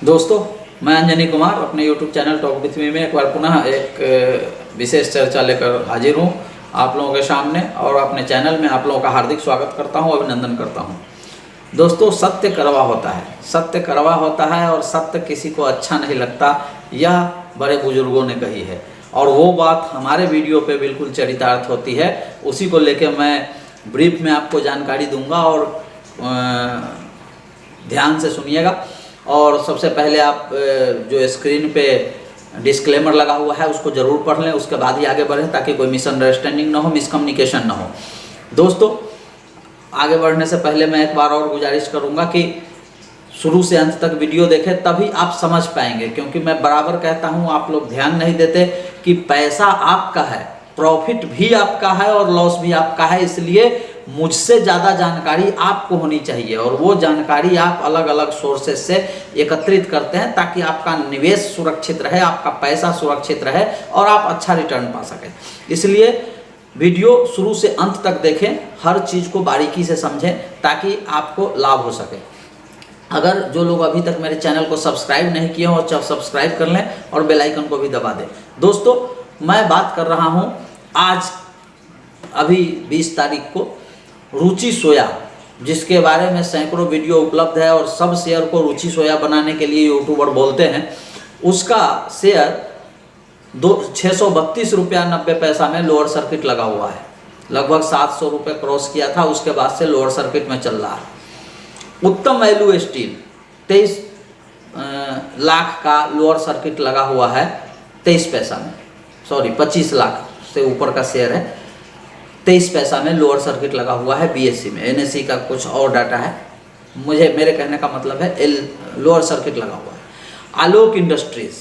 दोस्तों, मैं अंजनी कुमार अपने YouTube channel talk with me में एक बार पुनः एक विशेष चर्चा लेकर हाजिर हूँ आप लोगों के सामने और अपने चैनल में आप लोगों का हार्दिक स्वागत करता हूँ, अभिनंदन करता हूँ। दोस्तों, सत्य कड़वा होता है, सत्य कड़वा होता है और सत्य किसी को अच्छा नहीं लगता, यह बड़े बुजुर्गों ने कही है और वो बात हमारे वीडियो पे बिल्कुल चरितार्थ होती है। उसी को लेके मैं ब्रीफ में आपको जानकारी दूंगा और ध्यान से सुनिएगा। और सबसे पहले आप जो स्क्रीन पे डिस्क्लेमर लगा हुआ है उसको ज़रूर पढ़ लें, उसके बाद ही आगे बढ़ें ताकि कोई मिसअंडरस्टैंडिंग ना हो, मिसकम्युनिकेशन ना हो। दोस्तों, आगे बढ़ने से पहले मैं एक बार और गुजारिश करूंगा कि शुरू से अंत तक वीडियो देखें, तभी आप समझ पाएंगे। क्योंकि मैं बराबर कहता हूं, आप लोग ध्यान नहीं देते कि पैसा आपका है, प्रॉफिट भी आपका है और लॉस भी आपका है। इसलिए मुझसे ज़्यादा जानकारी आपको होनी चाहिए और वो जानकारी आप अलग अलग सोर्सेज से एकत्रित करते हैं ताकि आपका निवेश सुरक्षित रहे, आपका पैसा सुरक्षित रहे और आप अच्छा रिटर्न पा सकें। इसलिए वीडियो शुरू से अंत तक देखें, हर चीज़ को बारीकी से समझें ताकि आपको लाभ हो सके। अगर जो लोग अभी तक मेरे चैनल को सब्सक्राइब नहीं किए हो तो सब्सक्राइब कर लें और बेल आइकन को भी दबा दें। दोस्तों, मैं बात कर रहा हूं आज अभी 20 तारीख को रुचि सोया, जिसके बारे में सैकड़ों वीडियो उपलब्ध है और सब शेयर को रुचि सोया बनाने के लिए यूट्यूबर बोलते हैं। उसका शेयर 632 रुपया 90 पैसा में लोअर सर्किट लगा हुआ है। लगभग 700 रुपये क्रॉस किया था, उसके बाद से लोअर सर्किट में चल रहा है। उत्तम वैल्यू स्टील 23 लाख का लोअर सर्किट लगा हुआ है 23 पैसा में, सॉरी 25 लाख से ऊपर का शेयर है, 23 पैसा में लोअर सर्किट लगा हुआ है। बीएससी में, एनएससी का कुछ और डाटा है, मेरे कहने का मतलब है लोअर सर्किट लगा हुआ है। आलोक इंडस्ट्रीज,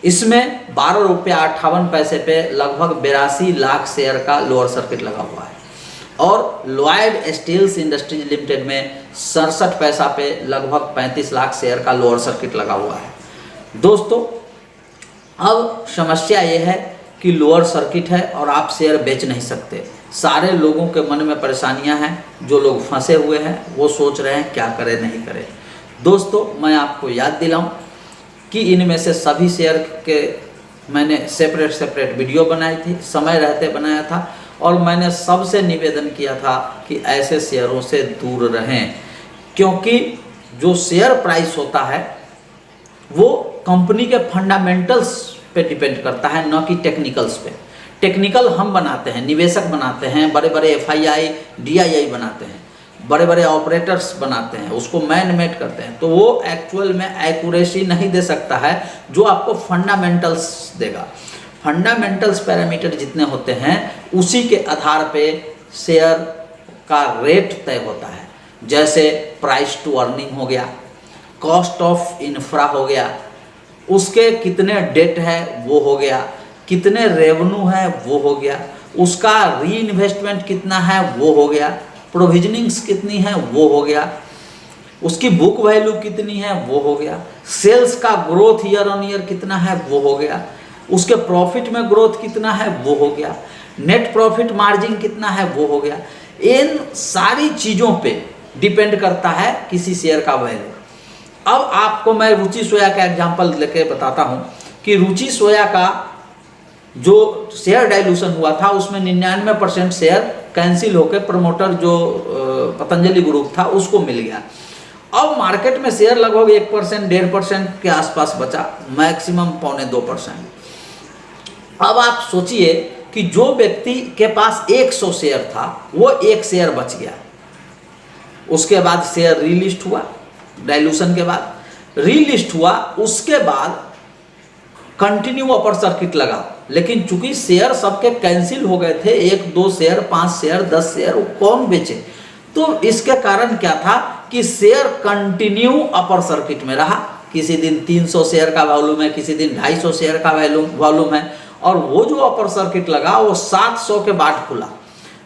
इसमें 12 रुपया 58 पैसे पे लगभग 82 लाख शेयर का लोअर सर्किट लगा हुआ है। और लॉयड स्टील्स इंडस्ट्रीज लिमिटेड में 67 पैसा पे लगभग 35 लाख शेयर का लोअर सर्किट लगा हुआ है। दोस्तों, अब समस्या ये है कि लोअर सर्किट है और आप शेयर बेच नहीं सकते। सारे लोगों के मन में परेशानियां हैं, जो लोग फंसे हुए हैं वो सोच रहे हैं क्या करें नहीं करें। दोस्तों, मैं आपको याद दिलाऊं कि इनमें से सभी शेयर के मैंने सेपरेट वीडियो बनाई थी, समय रहते बनाया था और मैंने सबसे निवेदन किया था कि ऐसे शेयरों से दूर रहें, क्योंकि जो शेयर प्राइस होता है वो कंपनी के फंडामेंटल्स पे डिपेंड करता है, न कि टेक्निकल्स पे। टेक्निकल हम बनाते हैं, निवेशक बनाते हैं, बड़े बड़े एफआईआई डीआईआई बनाते हैं, बड़े बड़े ऑपरेटर्स बनाते हैं, उसको मैन मेड करते हैं, तो वो एक्चुअल में एक्यूरेसी नहीं दे सकता है जो आपको फंडामेंटल्स देगा। फंडामेंटल्स पैरामीटर जितने होते हैं उसी के आधार पे शेयर का रेट तय होता है। जैसे प्राइस टू अर्निंग हो गया, कॉस्ट ऑफ इंफ्रा हो गया, उसके कितने डेट है वो हो गया, कितने रेवेन्यू है वो हो गया, उसका री इन्वेस्टमेंट कितना है वो हो गया, प्रोविजनिंग्स कितनी है वो हो गया, उसकी बुक वैल्यू कितनी है वो हो गया, सेल्स का ग्रोथ ईयर ऑन ईयर कितना है वो हो गया, उसके प्रॉफिट में ग्रोथ कितना है वो हो गया, नेट प्रॉफिट मार्जिन कितना है वो हो गया। इन सारी चीज़ों पे डिपेंड करता है किसी शेयर का वैल्यू। अब आपको मैं रुचि सोया का एग्जांपल लेके बताता हूं कि रुचि सोया का जो शेयर डाइल्यूशन हुआ था उसमें 99% शेयर कैंसिल होकर प्रमोटर जो पतंजलि ग्रुप था उसको मिल गया। अब मार्केट में शेयर लगभग 1% 1.5% के आसपास बचा, मैक्सिमम 1.25%। अब आप सोचिए कि जो व्यक्ति के पास 100 शेयर था वो 1 शेयर बच गया। उसके बाद शेयर रीलिस्ट हुआ, डाइल्यूशन के बाद रीलिस्ट हुआ, उसके बाद कंटिन्यू अपर सर्किट लगा, लेकिन चूंकि शेयर सबके कैंसिल हो गए थे, 1 2 शेयर 5 शेयर 10 शेयर, कौन बेचे? तो इसके कारण क्या था कि शेयर कंटिन्यू अपर सर्किट में रहा। किसी दिन 300 शेयर का वॉल्यूम है, किसी दिन 250 शेयर का वॉल्यूम है और वो जो अपर सर्किट लगा वो 700 के बाद खुला।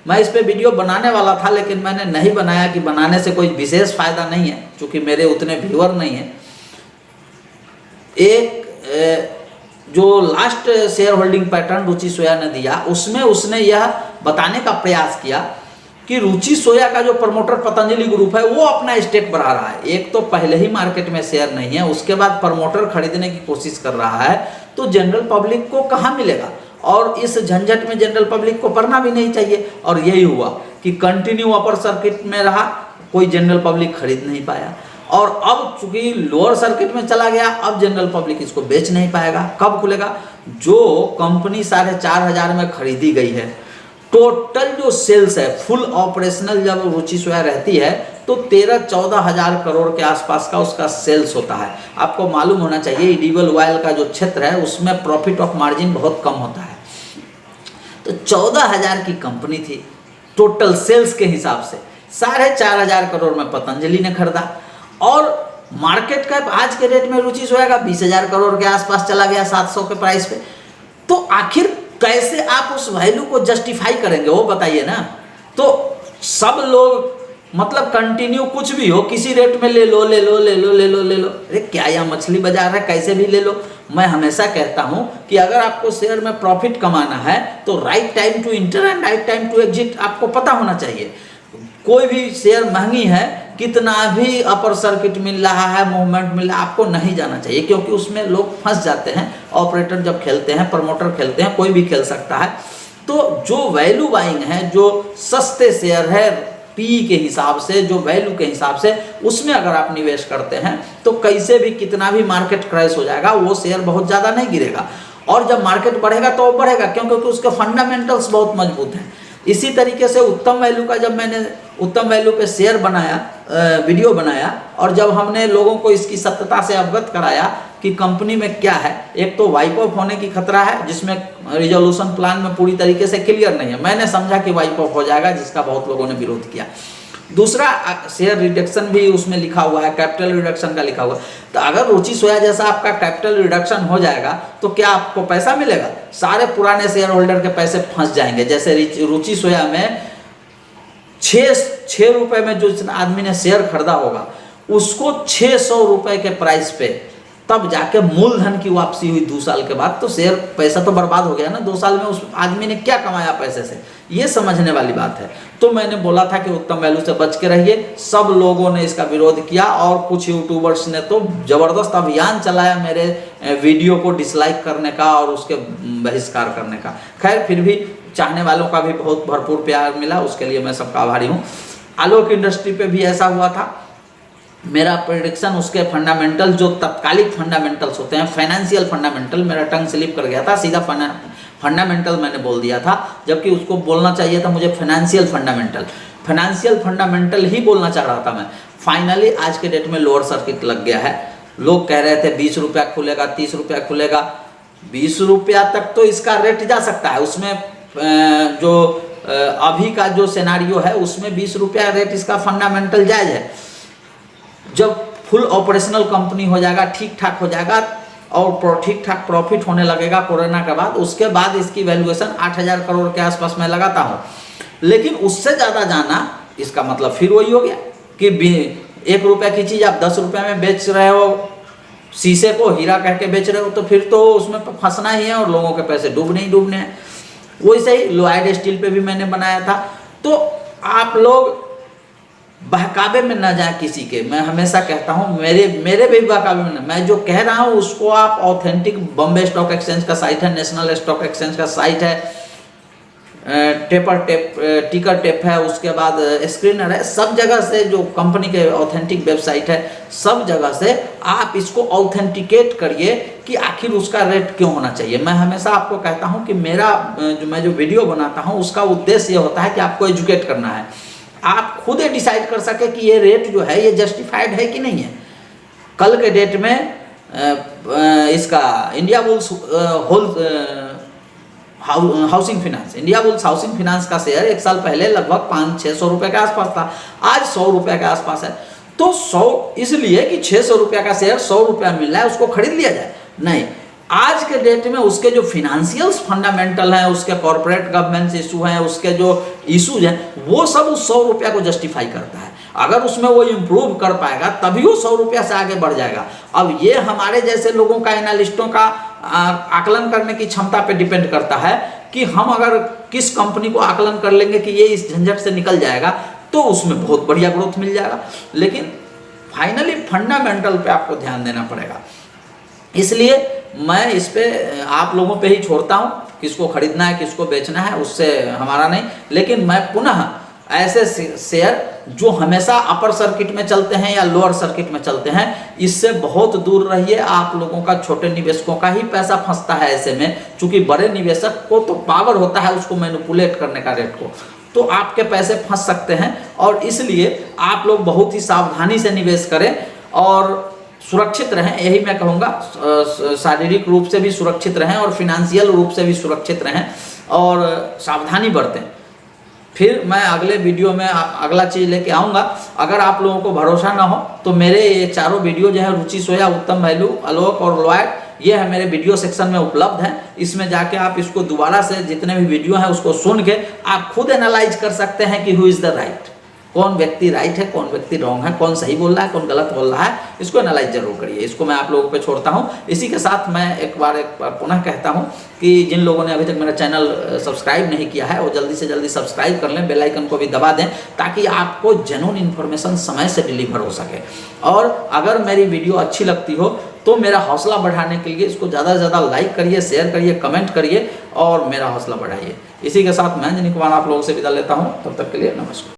मैं इस पे वीडियो बनाने वाला था लेकिन मैंने नहीं बनाया कि बनाने से कोई विशेष फायदा नहीं है, क्योंकि मेरे उतने व्यूअर नहीं है। एक जो लास्ट शेयर होल्डिंग पैटर्न रुचि सोया ने दिया उसमें उसने यह बताने का प्रयास किया कि रुचि सोया का जो प्रमोटर पतंजलि ग्रुप है वो अपना स्टेक बढ़ा रहा है। एक तो पहले ही मार्केट में शेयर नहीं है, उसके बाद प्रमोटर खरीदने की कोशिश कर रहा है, तो जनरल पब्लिक को कहाँ मिलेगा। और इस झंझट में जनरल पब्लिक को पड़ना भी नहीं चाहिए। और यही हुआ कि कंटिन्यू अपर सर्किट में रहा, कोई जनरल पब्लिक खरीद नहीं पाया। और अब चूंकि लोअर सर्किट में चला गया, अब जनरल पब्लिक इसको बेच नहीं पाएगा। कब खुलेगा? जो कंपनी 4,500 में खरीदी गई है, टोटल जो सेल्स है फुल ऑपरेशनल जब रुचि सोया रहती है तो 13-14 हज़ार करोड़ के आसपास का उसका सेल्स होता है। आपको मालूम होना चाहिए एडिबल ऑयल का जो क्षेत्र है उसमें प्रॉफिट ऑफ मार्जिन बहुत कम होता है। तो 14,000 की कंपनी थी टोटल सेल्स के हिसाब से, 4,500 करोड़ में पतंजलि ने खरीदा। और मार्केट कैप आज के रेट में रुचि सोया का 20,000 करोड़ के आसपास चला गया 700 के प्राइस पे। तो आखिर कैसे आप उस वैल्यू को जस्टिफाई करेंगे वो बताइए ना। तो सब लोग मतलब कंटिन्यू कुछ भी हो किसी रेट में ले लो ले लो ले लो ले लो ले लो। अरे क्या यह मछली बाजार है, कैसे भी ले लो। मैं हमेशा कहता हूं कि अगर आपको शेयर में प्रॉफिट कमाना है तो right time to enter and right time to exit आपको पता होना चाहिए। कोई भी शेयर महंगी है, कितना भी अपर सर्किट मिल रहा है, मूवमेंट मिल रहा है, आपको नहीं जाना चाहिए, क्योंकि उसमें लोग फंस जाते हैं। ऑपरेटर जब खेलते हैं, प्रमोटर खेलते हैं, कोई भी खेल सकता है। तो जो वैल्यू बाइंग है, जो सस्ते शेयर है पी के हिसाब से, जो वैल्यू के हिसाब से, उसमें अगर आप निवेश करते हैं तो कैसे भी कितना भी मार्केट क्रैश हो जाएगा, वो शेयर बहुत ज़्यादा नहीं गिरेगा। और जब मार्केट बढ़ेगा तो वो बढ़ेगा, क्योंकि उसके फंडामेंटल्स बहुत मजबूत हैं। इसी तरीके से उत्तम वैल्यू का जब मैंने उत्तम वैल्यू पे शेयर बनाया, वीडियो बनाया, और जब हमने लोगों को इसकी सत्यता से अवगत कराया कि कंपनी में क्या है, एक तो वाइप ऑफ होने की खतरा है जिसमें रिजोल्यूशन प्लान में पूरी तरीके से क्लियर नहीं है। मैंने समझा कि वाइप ऑफ हो जाएगा, जिसका बहुत लोगों ने विरोध किया। दूसरा, शेयर रिडक्शन भी उसमें लिखा हुआ है, कैपिटल रिडक्शन का लिखा हुआ है। तो अगर रुचि सोया जैसा आपका कैपिटल रिडक्शन हो जाएगा तो क्या आपको पैसा मिलेगा? सारे पुराने शेयर होल्डर के पैसे फंस जाएंगे। जैसे रुचि सोया में 6 रुपए में जो आदमी ने शेयर खरीदा होगा उसको 600 रुपए के प्राइस पे तब जाके मूलधन की वापसी हुई 2 साल के बाद, तो शेयर पैसा तो बर्बाद हो गया ना। 2 साल में उस आदमी ने क्या कमाया पैसे से, ये समझने वाली बात है। तो मैंने बोला था कि उत्तम वैल्यू से बच के रहिए। सब लोगों ने इसका विरोध किया और कुछ यूट्यूबर्स ने तो जबरदस्त अभियान चलाया मेरे वीडियो को डिसलाइक करने का और उसके बहिष्कार करने का। खैर, फिर भी चाहने वालों का भी बहुत भरपूर प्यार मिला, उसके लिए मैं सबका आभारी हूँ। आलोक इंडस्ट्री पे भी ऐसा हुआ था। मेरा प्रेडिक्शन, उसके फंडामेंटल जो तत्कालिक फंडामेंटल्स होते हैं, फाइनेंशियल फंडामेंटल, मेरा टंग स्लिप कर गया था, सीधा फंडामेंटल मैंने बोल दिया था, जबकि उसको बोलना चाहिए था मुझे फाइनेंशियल फंडामेंटल ही बोलना चाह रहा था मैं। फाइनली आज के डेट में लोअर सर्किट लग गया है। लोग कह रहे थे 20 रुपया खुलेगा, 30 रुपया खुलेगा। 20 रुपया तक तो इसका रेट जा सकता है। उसमें जो अभी का जो सिनेरियो है उसमें 20 रुपया रेट इसका फंडामेंटल जायज है। जब फुल ऑपरेशनल कंपनी हो जाएगा, ठीक ठाक हो जाएगा और ठीक ठाक प्रॉफिट होने लगेगा कोरोना के बाद, उसके बाद इसकी वैल्यूएशन 8,000 करोड़ के आसपास मैं लगाता हूँ। लेकिन उससे ज़्यादा जाना, इसका मतलब फिर वही हो गया कि 1 रुपया की चीज़ आप 10 रुपये में बेच रहे हो, शीशे को हीरा कह के बेच रहे हो, तो फिर तो उसमें फंसना ही है और लोगों के पैसे डूबने ही डूबने हैं। वैसे ही लॉयड स्टील पे भी मैंने बनाया था। तो आप लोग बहकावे में ना जाए किसी के। मैं हमेशा कहता हूँ, मेरे भी बहकावे में, मैं जो कह रहा हूँ उसको आप ऑथेंटिक बॉम्बे स्टॉक एक्सचेंज का साइट है, नेशनल स्टॉक एक्सचेंज का साइट है, टिकर टेप है, उसके बाद स्क्रीनर है, सब जगह से जो कंपनी के ऑथेंटिक वेबसाइट है, सब जगह से आप इसको ऑथेंटिकेट करिए कि आखिर उसका रेट क्यों होना चाहिए। मैं हमेशा आपको कहता हूं कि मैं जो वीडियो बनाता हूं उसका उद्देश्य ये होता है कि आपको एजुकेट करना है। आप खुद ये डिसाइड कर सके कि ये रेट जो है ये जस्टिफाइड है कि नहीं है। कल के डेट में इसका India bulls housing finance, India bulls housing finance का शेयर 1 साल पहले लगभग 500-600 रुपये के आसपास था, आज 100 रुपये के आसपास है। तो 100 इसलिए कि 600 रुपये का शेयर 100 रुपया मिल रहा है, उसको खरीद लिया जाए? नहीं। आज के डेट में उसके जो फिनेंशियल्स फंडामेंटल हैं, उसके कॉर्पोरेट गवर्नेंस इशू हैं, उसके जो इशूज हैं, वो सब उस 100 रुपया को जस्टिफाई करता है। अगर उसमें वो इम्प्रूव कर पाएगा तभी वो 100 रुपया से आगे बढ़ जाएगा। अब ये हमारे जैसे लोगों का, एनालिस्टों का आकलन करने की क्षमता पे डिपेंड करता है कि हम अगर किस कंपनी को आकलन कर लेंगे कि ये इस झंझट से निकल जाएगा तो उसमें बहुत बढ़िया ग्रोथ मिल जाएगा, लेकिन फाइनली फंडामेंटल पे आपको ध्यान देना पड़ेगा। इसलिए मैं इस पे आप लोगों पे ही छोड़ता हूँ, किसको खरीदना है किसको बेचना है उससे हमारा नहीं, लेकिन मैं पुनः ऐसे शेयर जो हमेशा अपर सर्किट में चलते हैं या लोअर सर्किट में चलते हैं इससे बहुत दूर रहिए। आप लोगों का, छोटे निवेशकों का ही पैसा फंसता है ऐसे में, चूंकि बड़े निवेशक को तो पावर होता है उसको मैनिपुलेट करने का रेट को, तो आपके पैसे फंस सकते हैं। और इसलिए आप लोग बहुत ही सावधानी से निवेश करें और सुरक्षित रहें, यही मैं कहूँगा। शारीरिक रूप से भी सुरक्षित रहें और फिनेंशियल रूप से भी सुरक्षित रहें और सावधानी बरतें। फिर मैं अगले वीडियो में अगला चीज़ लेके आऊँगा। अगर आप लोगों को भरोसा ना हो तो मेरे ये चारों वीडियो जो है रुचि सोया, उत्तम वैल्यू, आलोक और लॉयड, ये है मेरे वीडियो सेक्शन में उपलब्ध है। इसमें जाके आप इसको दोबारा से जितने भी वीडियो हैं उसको सुन के आप खुद एनालाइज कर सकते हैं कि हु इज़ द राइट, कौन व्यक्ति राइट है, कौन व्यक्ति रॉन्ग है, कौन सही बोल रहा है, कौन गलत बोल रहा है। इसको एनालाइज जरूर करिए। इसको मैं आप लोगों पे छोड़ता हूँ। इसी के साथ मैं एक बार पुनः कहता हूँ कि जिन लोगों ने अभी तक मेरा चैनल सब्सक्राइब नहीं किया है वो जल्दी से जल्दी सब्सक्राइब कर लें, बेल आइकन को भी दबा दें ताकि आपको जेन्युइन इन्फॉर्मेशन समय से डिलीवर हो सके। और अगर मेरी वीडियो अच्छी लगती हो तो मेरा हौसला बढ़ाने के लिए इसको ज़्यादा से ज़्यादा लाइक करिए, शेयर करिए, कमेंट करिए और मेरा हौसला बढ़ाइए। इसी के साथ मैं जनी कुमार आप लोगों से विदा लेता हूँ। तब तक के लिए नमस्कार।